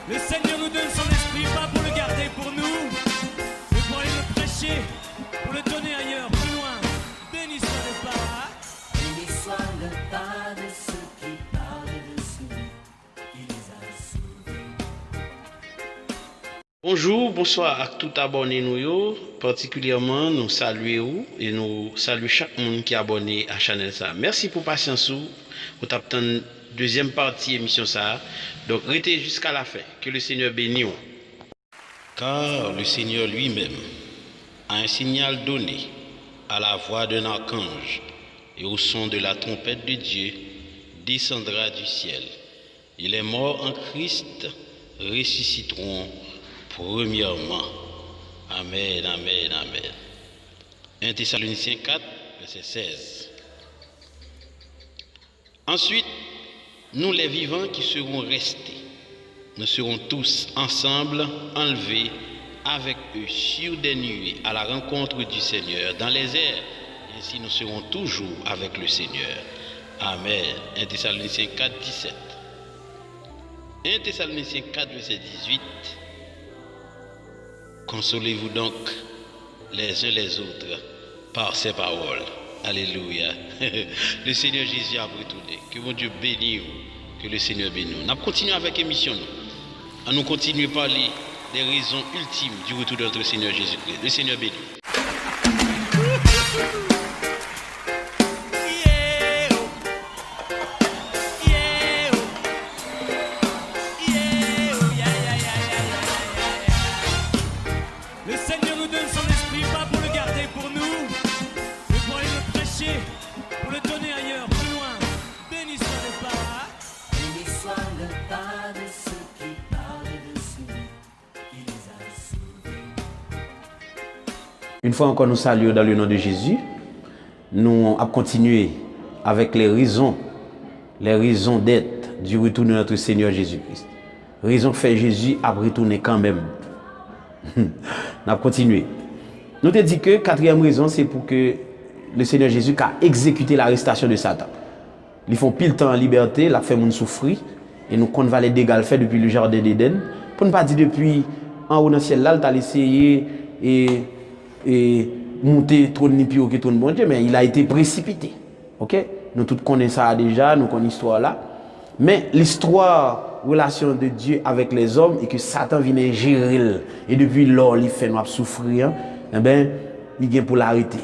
Le Seigneur nous donne son esprit, pas pour le garder pour nous, mais pour aller le prêcher, pour le donner ailleurs, plus loin. Béni soit le pas. Béni soit le pas de ceux qui parlent de celui qui les a sauvés. Bonjour, bonsoir à tout abonné nous yo. Particulièrement nous saluons et nous saluons chaque monde qui est abonné à la chaîne ça. Merci pour patience ou t'attendre deuxième partie émission ça. Donc restez jusqu'à la fin. Que le Seigneur bénisse. Car le Seigneur lui-même a un signal donné à la voix d'un archange et au son de la trompette de Dieu descendra du ciel. Et les morts en Christ ressusciteront premièrement. Amen, amen, amen. 1 Thessaloniciens 4, verset 16. Ensuite, nous les vivants qui serons restés, nous serons tous ensemble enlevés avec eux sur des nuées à la rencontre du Seigneur dans les airs. Et ainsi nous serons toujours avec le Seigneur. Amen. 1 Thessaloniciens 4, 17. 1 Thessaloniciens 4, verset 18. Consolez-vous donc les uns les autres par ces paroles. Alléluia. Le Seigneur Jésus a retourné. Que mon Dieu bénisse. Que le Seigneur bénisse. Nous continuons avec l'émission. Nous continuons à parler des raisons ultimes du retour de notre Seigneur Jésus-Christ. Le Seigneur bénisse. Le Seigneur nous donne son esprit, pas pour le garder pour nous, mais pour aller le prêcher, pour le donner ailleurs, plus loin. Béni soit le pas. Béni soit le pas de ceux qui parlent de celui qui les a sauvés. Une fois encore, nous saluons dans le nom de Jésus. Nous allons continuer avec les raisons d'être du retour de notre Seigneur Jésus-Christ. Raison que fait Jésus a retourné quand même. Nous allons continuer. Nous te dit que quatrième raison, c'est pour que le Seigneur Jésus a exécuté l'arrestation de Satan. Ils font pile temps en liberté, la fait moun souffrir, et nous comptons les dégâts fait depuis le jardin d'Éden. Pour ne pas dire depuis en haut dans le ciel là, il a essayé et monter trop de plus haut que tout le monde, mais il a été précipité. Ok? Nous tous connaissons ça déjà, nous connaissons l'histoire là. Mais l'histoire, relation de Dieu avec les hommes, et que Satan vient gérer, et depuis lors, il fait nous souffrir, eh bien, il vient pour l'arrêter.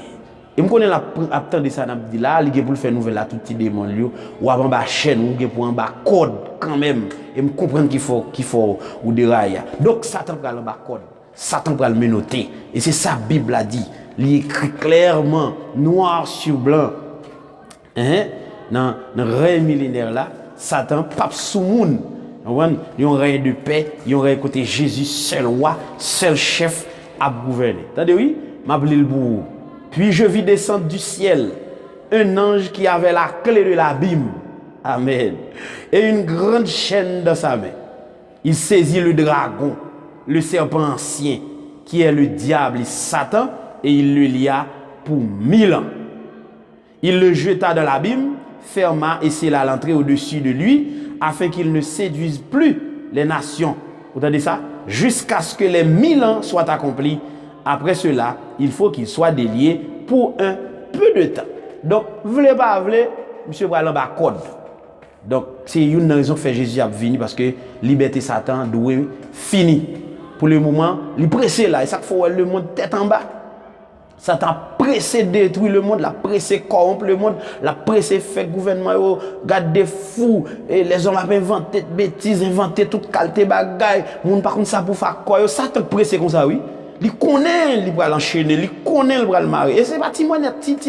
Et je connais l'attente de ça, il là, il vient pour le faire nouvelle à tout petit démon, ou avant la chaîne, ou pour en bas code quand même. Et je comprends qu'il faut ou dérailler. Donc Satan va en bas code, Satan va le menotter. Et c'est ça la Bible a dit. Il écrit clairement, noir sur blanc, dans le règne millénaire là, Satan, pape sous moun. Il y a un règne de paix, il y a un règne côté Jésus, seul roi, seul chef à gouverner. Attendez, oui? M'appelle le bourreau. Puis je vis descendre du ciel un ange qui avait la clé de l'abîme. Amen. Et une grande chaîne dans sa main. Il saisit le dragon, le serpent ancien, qui est le diable et Satan, et il le lia pour 1000 ans. Il le jeta dans l'abîme, ferma et scella l'entrée au-dessus de lui, afin qu'il ne séduise plus les nations. Vous entendez ça? Jusqu'à ce que les 1000 ans soient accomplis. Après cela, il faut qu'il soit délié pour un peu de temps. Donc, voulez pas, voulez, monsieur va aller en code. Donc, c'est une raison que fait Jésus a venir parce que liberté Satan doit finir. Pour le moment, il est pressé là. Et ça faut le monde tête en bas. Satan pressé détruire le monde, la pressé corrompre le monde, la pressé fait gouvernement garde des fous et les hommes ont inventé des bêtises, inventé toute qualité bagaille, monde par contre ça pour faire quoi, Satan pressé comme ça oui. Il connaît, il va l'enchaîner, il connaît, il va le marier. Et c'est pas ti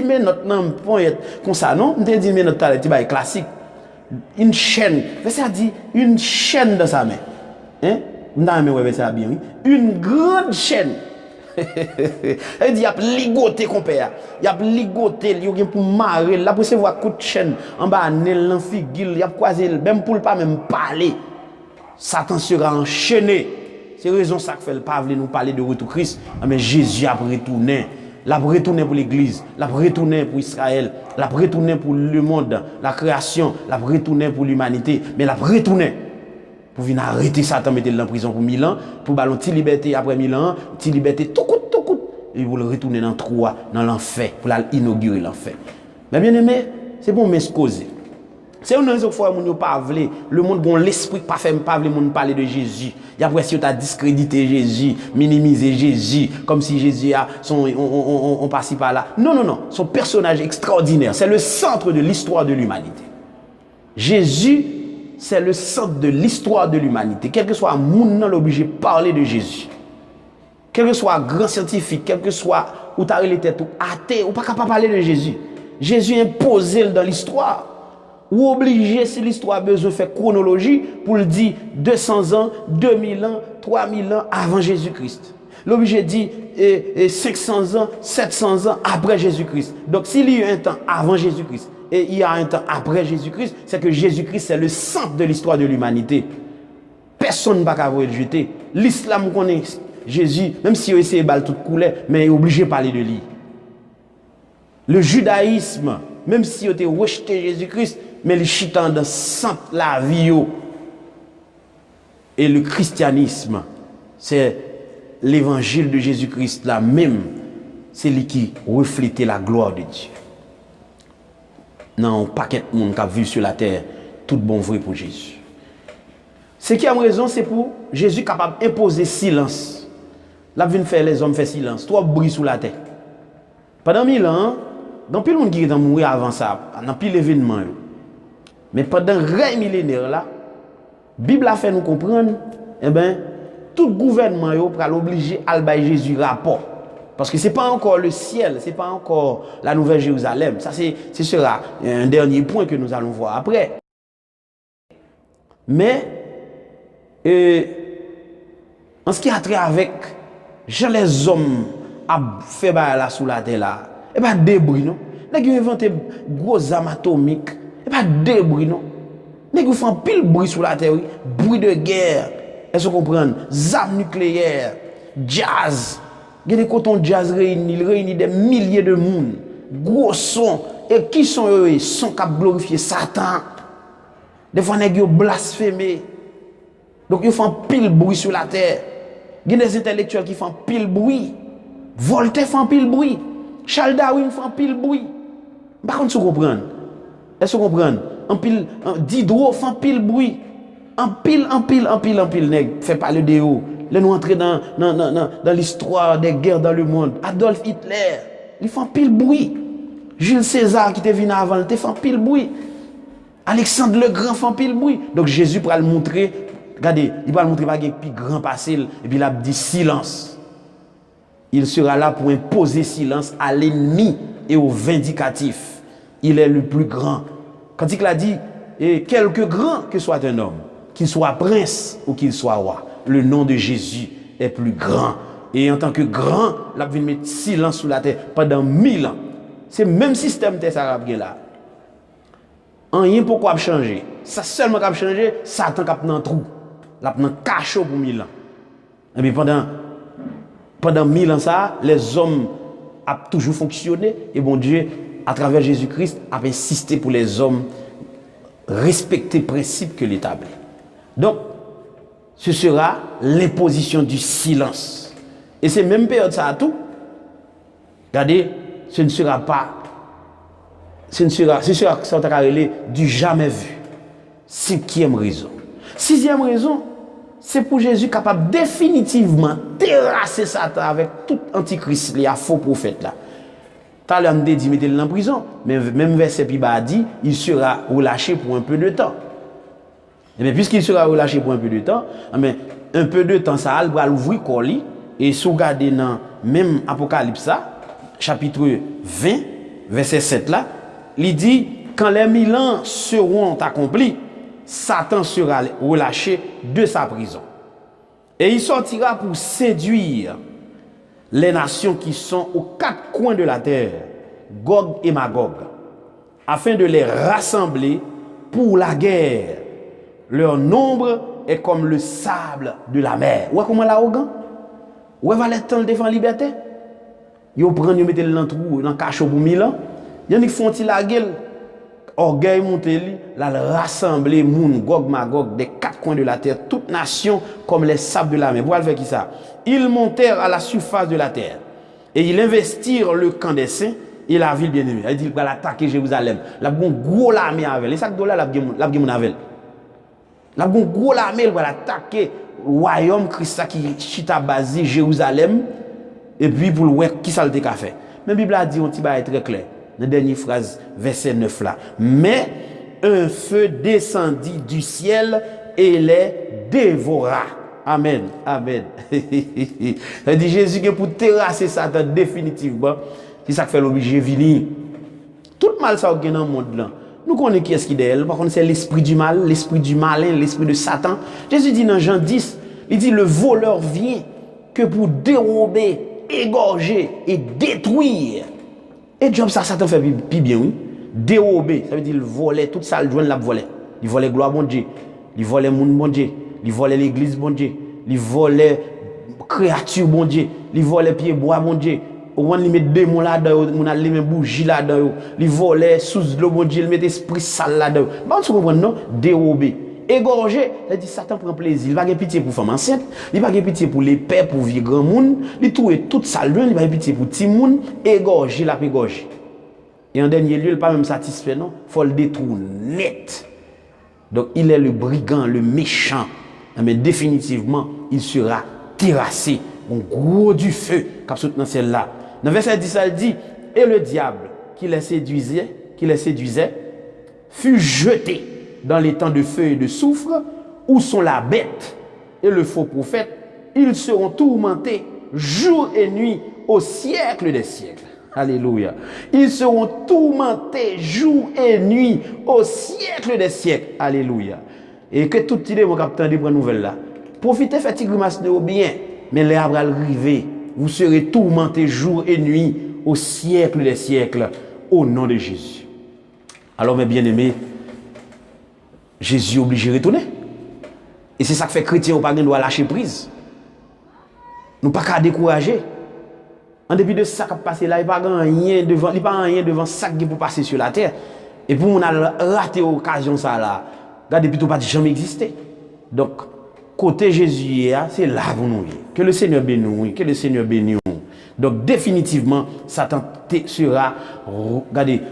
met notre nom point comme ça non, on te dit mais notre talent ti classique. Une chaîne, ça dit une chaîne dans sa main. Hein? Dans mais ouais ça bien oui. Une grande chaîne. Il dit, il y a ligoté qu'on père. Il y a ligoté, il y a pour marrer. Là, pour se voir coup de chaîne. En bas, il y figure, il y a croisé, même pour ne pas même parler. Satan sera enchaîné c'est raison ça que fait le pas nous parler de retour Christ. Mais Jésus a retourné. L'a retourné pour l'église, l'a retourné pour Israël, l'a retourné pour le monde, la création, l'a retourné pour l'humanité, mais l'a retourné pour venir arrêter Satan, mettre en prison pour 1000 ans, pour ballon petite liberté après 1000 ans, petite liberté tout coûte, et pour le retourner dans le trou, dans l'enfer, pour inaugurer l'enfer. Mais bien aimé, c'est pour m'excuser. C'est une raison fois où nous pas le monde bon l'esprit pas fait pas le monde parler de Jésus. Il y a presque t'a discrédité Jésus, minimiser Jésus comme si Jésus a son on passe par là. Non, son personnage extraordinaire, c'est le centre de l'histoire de l'humanité. Jésus, c'est le centre de l'histoire de l'humanité. Quel que soit le monde l'obligé de parler de Jésus. Quel que soit grand scientifique, quel que soit où t'as les têtes ou athée, ou pas capable de parler de Jésus. Jésus imposé dans l'histoire. Ou obligé, si l'histoire a besoin de faire chronologie, pour le dire 200 ans, 2000 ans, 3000 ans avant Jésus-Christ. L'obligé dit 500 ans, 700 ans après Jésus-Christ. Donc s'il y a un temps avant Jésus-Christ et il y a un temps après Jésus-Christ, c'est que Jésus-Christ c'est le centre de l'histoire de l'humanité. Personne ne va pas le jeter. L'islam connaît Jésus, même si il essaie de balle toute couleur, mais il est obligé de parler de lui. Le judaïsme, même si il a rejeté Jésus-Christ, mais le chitan dans centre la vie. Et le christianisme, c'est l'évangile de Jésus-Christ là même, c'est lui qui reflète la gloire de Dieu. Non, un paquet de monde qui a vu sur la terre, tout bon vrai pour Jésus. Ce qui a raison, c'est pour Jésus capable d'imposer silence. Là, vient faire les hommes faire silence. Trop bruit sous la terre. Pendant 1000 ans, dans plus de monde qui est mort avant ça, dans plus d'événements. Mais pendant le règne millénaire là, la Bible a fait nous comprendre, eh ben, tout gouvernement va l'obliger à bailler Jésus rapport. Parce que ce n'est pas encore le ciel, ce n'est pas encore la Nouvelle Jérusalem. Ça, ce sera un dernier point que nous allons voir après. Mais, en ce qui a trait avec les hommes à faire là sous la terre là, et pas débris, non? Ils ont inventé gros armes atomiques, et pas débris, non? Ils font pile bruit sous la terre, bruit de guerre, est-ce que vous comprenez? Armes nucléaires, jazz. Il y a des cotons jazz réunis des milliers de monde, gros sons. Et qui sont eux? Ils sont qui glorifier Satan. Des fois, ils ont blasphémé. Donc, ils font pile bruit sur la terre. Il y a des intellectuels qui font pile bruit. Voltaire fait pile bruit. Charles Darwin fait pile bruit. Par contre, vous comprenez? Est-ce que vous comprenez? Diderot fait pile bruit. En pile, nèg fait parler de haut. Là, nous entrons dans l'histoire des guerres dans le monde. Adolf Hitler, il fait pile bruit. Jules César qui était venu avant, il fait pile bruit. Alexandre le Grand fait pile bruit. Donc Jésus pourra le montrer. Regardez, il va le montrer par plus grand passé. Et puis il a dit silence. Il sera là pour imposer silence à l'ennemi et au vindicatif. Il est le plus grand. Quand il a dit, et quelque grand que soit un homme, qu'il soit prince ou qu'il soit roi, le nom de Jésus est plus grand. Et en tant que grand, il a vu mettre silence sous la terre pendant 1000 ans. C'est le même système que ça a là. Rien pourquoi changer. Ça seulement qui a changé, Satan qui a dans trou. Il a dans cachot pour 1000 ans. Et puis pendant 1000 ans, ça, les hommes ont toujours fonctionné. Et bon Dieu, à travers Jésus-Christ, a insisté pour les hommes respecter les principes que l'établit. Donc, ce sera l'imposition du silence. Et c'est même période ça à tout. Regardez, ce sera du jamais vu. 5e raison. 6e raison, c'est pour Jésus capable définitivement terrasser Satan avec tout antichrist, les faux prophètes là. T'as l'homme dit mettez-le en prison, mais même verset puis a dit, il sera relâché pour un peu de temps. Et bien puisqu'il sera relâché pour un peu de temps, un peu de temps ça va l'ouvrir colis et si vous regardez dans même Apocalypse chapitre 20 verset 7 là, il dit quand les 1000 ans seront accomplis, Satan sera relâché de sa prison. Et il sortira pour séduire les nations qui sont aux 4 coins de la terre, Gog et Magog, afin de les rassembler pour la guerre. Leur nombre est comme le sable de la mer. Ouais, comment l'arrogant? Ouais, va les temps devant la liberté? Yo prend, yo mette dans le trou, dans le cachot pour 1000 ans. Y'en a font la gueule. Orgueil monté li, la rassembler moun, Gog Magog, des quatre coins de la terre, toute nation comme les sables de la mer. Pourquoi faire qui ça? Ils montèrent à la surface de la terre et ils investirent le camp des saints et la ville bien-aimée. Il dit qu'il va attaquer Jérusalem. La bon gros l'armée avec. Et ça que là la gen avec. La bon gros l'armée va attaquer royaume Christ qui chita basé Jérusalem et puis pour le qui ça le fait. Mais la Bible a dit on petit bail très clair. La dernière phrase, verset 9 là. Mais un feu descendit du ciel et les dévora. Amen. Amen. Ça dit Jésus que pour terrasser Satan définitivement, c'est ça qui fait l'obligé venir. Tout mal ça qui est dans le monde là. Nous connaissons qui est-ce qui est d'elle. Par contre, c'est l'esprit du mal, l'esprit du malin, l'esprit de Satan. Jésus dit dans Jean 10, il dit le voleur vient que pour dérober, égorger et détruire. Et job ça Satan fait plus bien oui. Dérober, ça veut dire voler tout ça le joindre la voler. Il volait gloire bon Dieu, il volait monde bon Dieu, il volait l'église bon Dieu, il volait créature bon Dieu, il volait pied bois bon Dieu. On li met démon là-dedans, on a li met bougie là-dedans, il volait sous l'eau bon Dieu, il met esprit sale là-dedans. Bon tu comprends non? Dérober. Égorger, ça dit Satan prend plaisir, il va pas pitié pour femme enceinte, il va pas pitié pour les pères, pour vieux grand monde, il trouve toute ça il va pas pitié pour petit monde, égorger la égorger. Et en dernier lieu, il pas même satisfait non, faut le détruire net. Donc il est le brigand, le méchant, mais définitivement, il sera terrassé, un gros du feu comme dans celle-là. Dans verset 10 il dit et le diable qui les séduisait, fut jeté dans les temps de feu et de soufre, où sont la bête et le faux prophète, ils seront tourmentés jour et nuit au siècle des siècles. Alléluia. Ils seront tourmentés jour et nuit au siècle des siècles. Alléluia. Et que tout idée, mon capitaine, de prendre nouvelle là. Profitez, faites grimace de bien, mais les arbres arriver. Vous serez tourmentés jour et nuit au siècle des siècles, au nom de Jésus. Alors, mes bien-aimés, Jésus est obligé de retourner. Et c'est ça qui fait que les chrétiens ne doivent pas lâcher prise. Nous ne pouvons pas décourager. En dépit de ça qui passe là, il n'y a pas rien devant ça qui peut passer sur la terre. Et pour nous rater l'occasion ça là, regardez plutôt pas jamais exister. Donc, côté Jésus, c'est là pour nous. Que le Seigneur bénisse, que le Seigneur bénisse. Donc, définitivement, Satan sera regardez,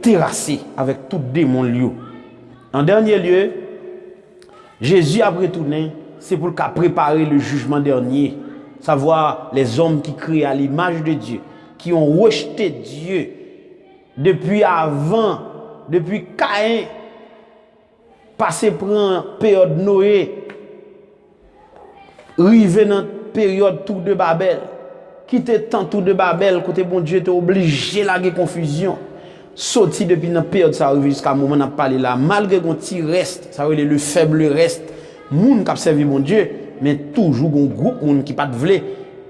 terrassé avec tout démon lieu. En dernier lieu, Jésus a retourné, c'est pour préparer le jugement dernier. Savoir les hommes qui créent à l'image de Dieu, qui ont rejeté Dieu depuis avant, depuis Caïn, passé par une période Noé, arrivé dans la période Tour de Babel, quitter tant Tour de Babel, côté bon Dieu était obligé de la confusion. Sorti depuis la période ça arrive jusqu'à moment on a parlé là malgré qu'on petit reste ça veut dire le faible reste moun qui servi mon Dieu mais toujours un groupe moun qui pas de vle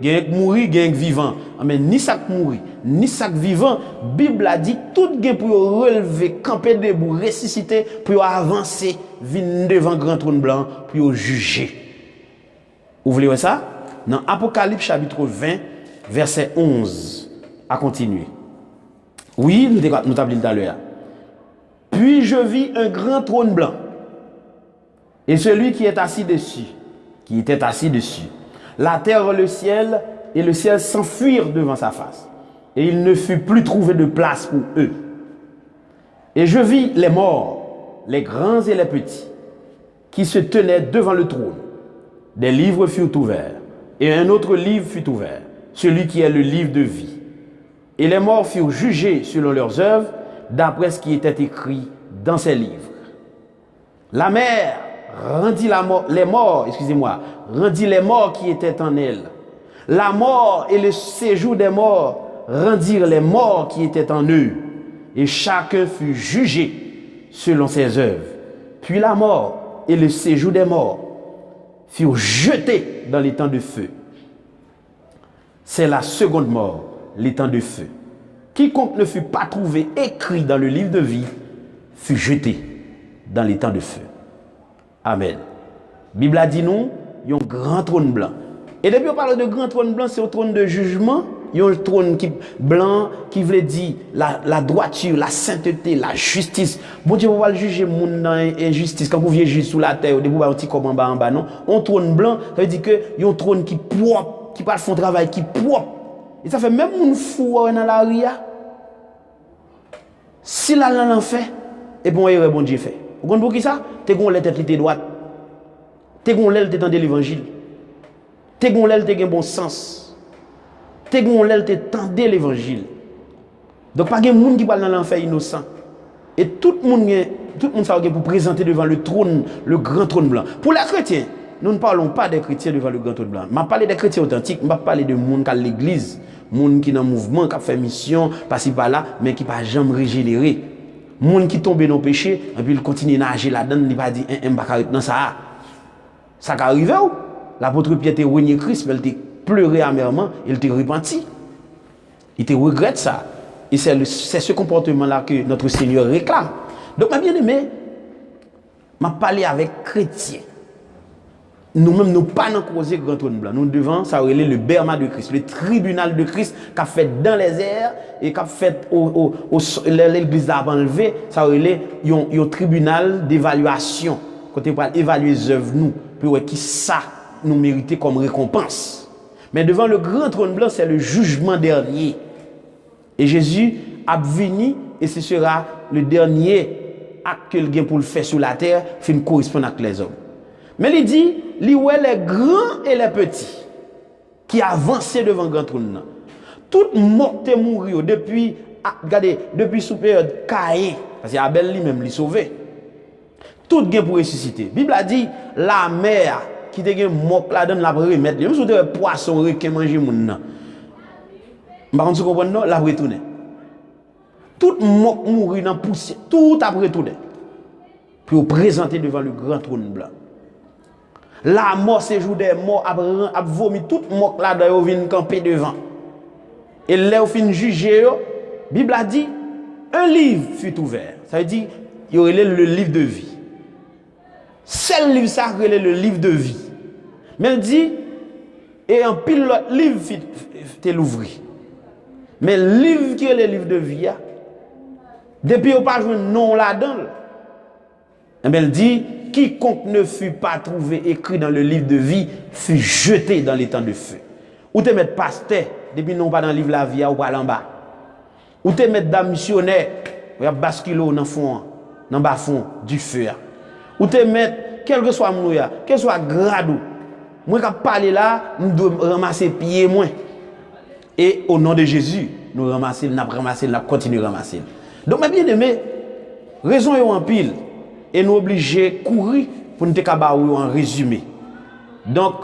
gagne mourir gagne vivant mais ni ça mourir ni ça vivant Bible a dit tout gain pour relever camper debout ressusciter pour avancer venir devant grand trône blanc pour juger. Vous voulez voir ça dans Apocalypse chapitre 20 verset 11 à continuer. Oui, nous t'avons dit tout à l'heure. Puis je vis un grand trône blanc. Et celui qui est assis dessus, qui était assis dessus. La terre et le ciel s'enfuirent devant sa face. Et il ne fut plus trouvé de place pour eux. Et je vis les morts, les grands et les petits, qui se tenaient devant le trône. Des livres furent ouverts. Et un autre livre fut ouvert, celui qui est le livre de vie. Et les morts furent jugés selon leurs œuvres, d'après ce qui était écrit dans ces livres. La mer rendit les morts qui étaient en elle. La mort et le séjour des morts rendirent les morts qui étaient en eux. Et chacun fut jugé selon ses œuvres. Puis la mort et le séjour des morts furent jetés dans les temps de feu. C'est la seconde mort, les temps de feu. Quiconque ne fut pas trouvé écrit dans le livre de vie fut jeté dans les temps de feu. Amen. Bible a dit nous, il y a un grand trône blanc. Et depuis on parle de grand trône blanc, c'est un trône de jugement. Il y a un trône blanc qui veut dire la droiture, la sainteté, la justice. Bon Dieu, vous va juger mon injustice. Quand vous venez juger sous la terre, vous pouvez un petit comme en bas, non. Un trône blanc, ça veut dire que il y a un trône qui propre, qui parle font travail, qui propre. Et ça fait même un fou dans la ria. Si la l'en fait, et bon, il bon Dieu fait. Vous comprenez pour qui ça? T'es gon l'aile tête droite. T'es gon l'aile t'es dans l'évangile. T'es gon l'aile t'es bon sens. T'es gon l'aile t'es tendé l'évangile. Donc pas de monde qui parle dans l'enfer innocent. Et tout le monde ça pour présenter devant le trône, le grand trône blanc. Pour les chrétiens, nous ne parlons pas des chrétiens devant le grand trône blanc. Je parle des chrétiens authentiques, je parle de monde qui a l'église, monde qui est dans le mouvement, qui a fait mission, par-ci par-là, mais qui n'a jamais régénéré. Monde qui tombe dans le péché, et puis il continue à nager là-dedans, il va dire, non, ça qui arrive où? L'apôtre Pierre était renié Christ, mais il était pleuré amèrement, il était repenti. Il te regrette ça. Et c'est ce comportement-là que notre Seigneur réclame. Donc, ma bien-aimée, m'a parlé avec chrétiens. Nous-mêmes, nous pas dans causer grand trône blanc. Nous devons, ça relève le berma de Christ, le tribunal de Christ qu'a fait dans les airs et qu'a fait l'église a enlevé, ça relève un tribunal d'évaluation. Quand on va évaluer les œuvres, nous, pour qui ça nous mérite comme récompense. Mais devant le grand trône blanc, c'est le jugement dernier. Et Jésus a venu et ce sera le dernier acte qu'il a pour le faire sur la terre, fin correspondre avec les hommes. Mais il dit, les grands et les petits qui avancent devant le grand trône. Tout mort est mort depuis, regardez, depuis sous période Caïn, parce qu'Abel lui-même l'a sauvé. Tout gain pour ressusciter. La Bible a dit, la mer qui était mort là-dedans la remettre. Même si vous poisson qui mange moun. Par contre, vous comprenez, la retourner. Tout mort mourir dans poussière, tout a retourné. Puis vous présenter devant le grand trône blanc. La mort, c'est jour des morts, a vomi toute mort là dedans vient camper devant. Et là, au fin juger, la Bible a dit, un livre fut ouvert. Ça veut dire, il y aurait le livre de vie. C'est le livre, ça relève le livre de vie. Mais il dit, et un pile l'autre livre t'est l'ouvrir. Mais le livre qui est le livre de vie, depuis au pas joué non là-dedans. Et bien il dit, quiconque ne fut pas trouvé écrit dans le livre de vie fut jeté dans les temps de feu. Ou te mettre pasteur, depuis non pas dans le livre de la vie, ou pas en bas. Ou te mettre dans missionnaire, ou y basculer dans le fond, dans le bas fond du feu. Ou te mettre, quel que soit mon quel que soit grade, moi qui parle là, nous devons ramasser pieds moins. Et au nom de Jésus, nous ramassons, nous continuons à ramasser. Donc, mes bien-aimés, raison est en pile. Et nous obligés de courir pour nous faire en résumé. Donc,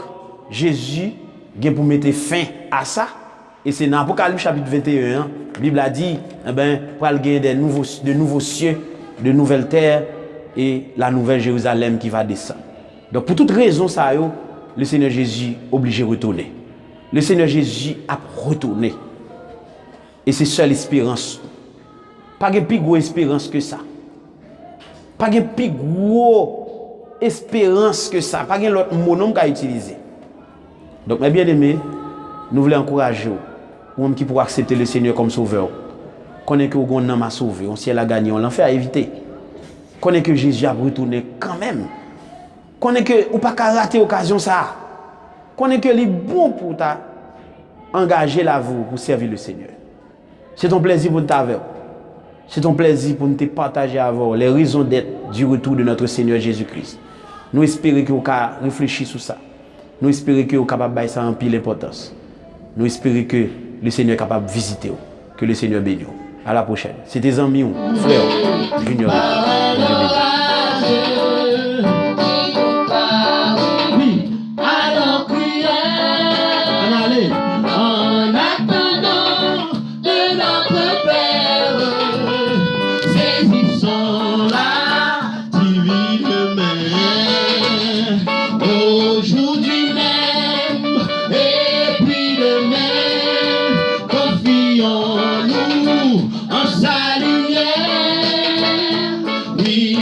Jésus vient pour mettre fin à ça. Et c'est dans Apocalypse chapitre 21, la Bible a dit, pour gagner de nouveaux cieux, de nouvelles terres et la nouvelle Jérusalem qui va descendre. Donc, pour toute raison, ça, le Seigneur Jésus est obligé de retourner. Le Seigneur Jésus a retourné. Et c'est seule espérance. Pas de plus grosse espérance que ça. Pas de plus grosse espérance que ça. Pas de l'autre mot qu'à utiliser. Donc, mes bien-aimés, nous voulons encourager vous qui pour accepter le Seigneur comme sauveur. Connaissez que vous avez un sauvé, on ciel a gagné, on l'enfer a évité. Connaissez que Jésus a retourné quand même. Connaissez que vous n'avez pas rater l'occasion ça. Connaissez que c'est bon pour engager la vie pour servir le Seigneur. C'est ton plaisir pour t'avoir. C'est ton plaisir pour nous partager avec les raisons d'être du retour de notre Seigneur Jésus-Christ. Nous espérons que vous réfléchissez sur ça. Nous espérons que vous êtes capable de ça en pile l'importance. Nous espérons que le Seigneur est capable de visiter. Que le Seigneur bénisse. À la prochaine. C'est tes amis, frères, Junior. Confions-nous en sa lumière. Oui.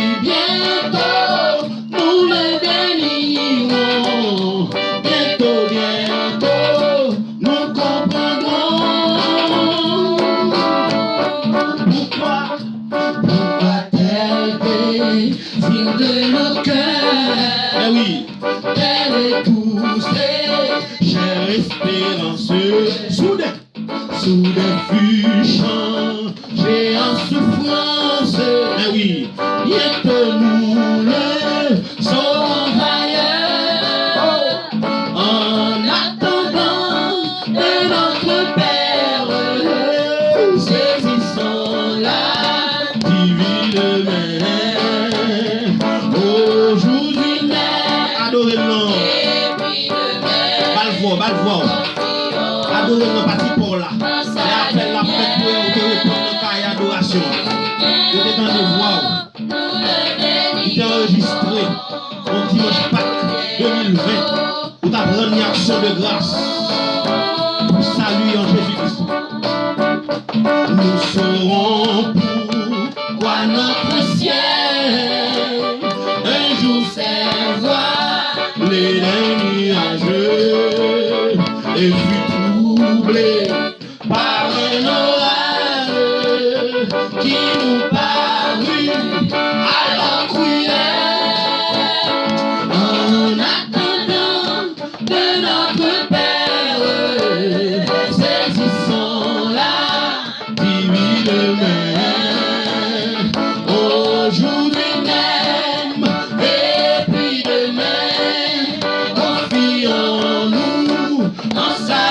espérance. Soudain fut changé en souffrance. Mais oui, il est que nous le sommes ailleurs. En attendant de notre Père, saisissons la divine main. Aujourd'hui même, adorez le nom. Balvoie. Adorez le nom, parti pour là. Et après la fête, pour répondre dans la adoration. Vous êtes dans les voix. Il est enregistré au dimanche Pâques 2020. Vous avez une action de grâce. Salut en Jésus-Christ. Nous saurons pourquoi notre ciel un jour s'envoie les nuages et fut troublé par un orage qui nous parut alors cruel. En attendant de notre Père, saisissons la divine main. Aujourd'hui même et puis demain, confions-nous en sa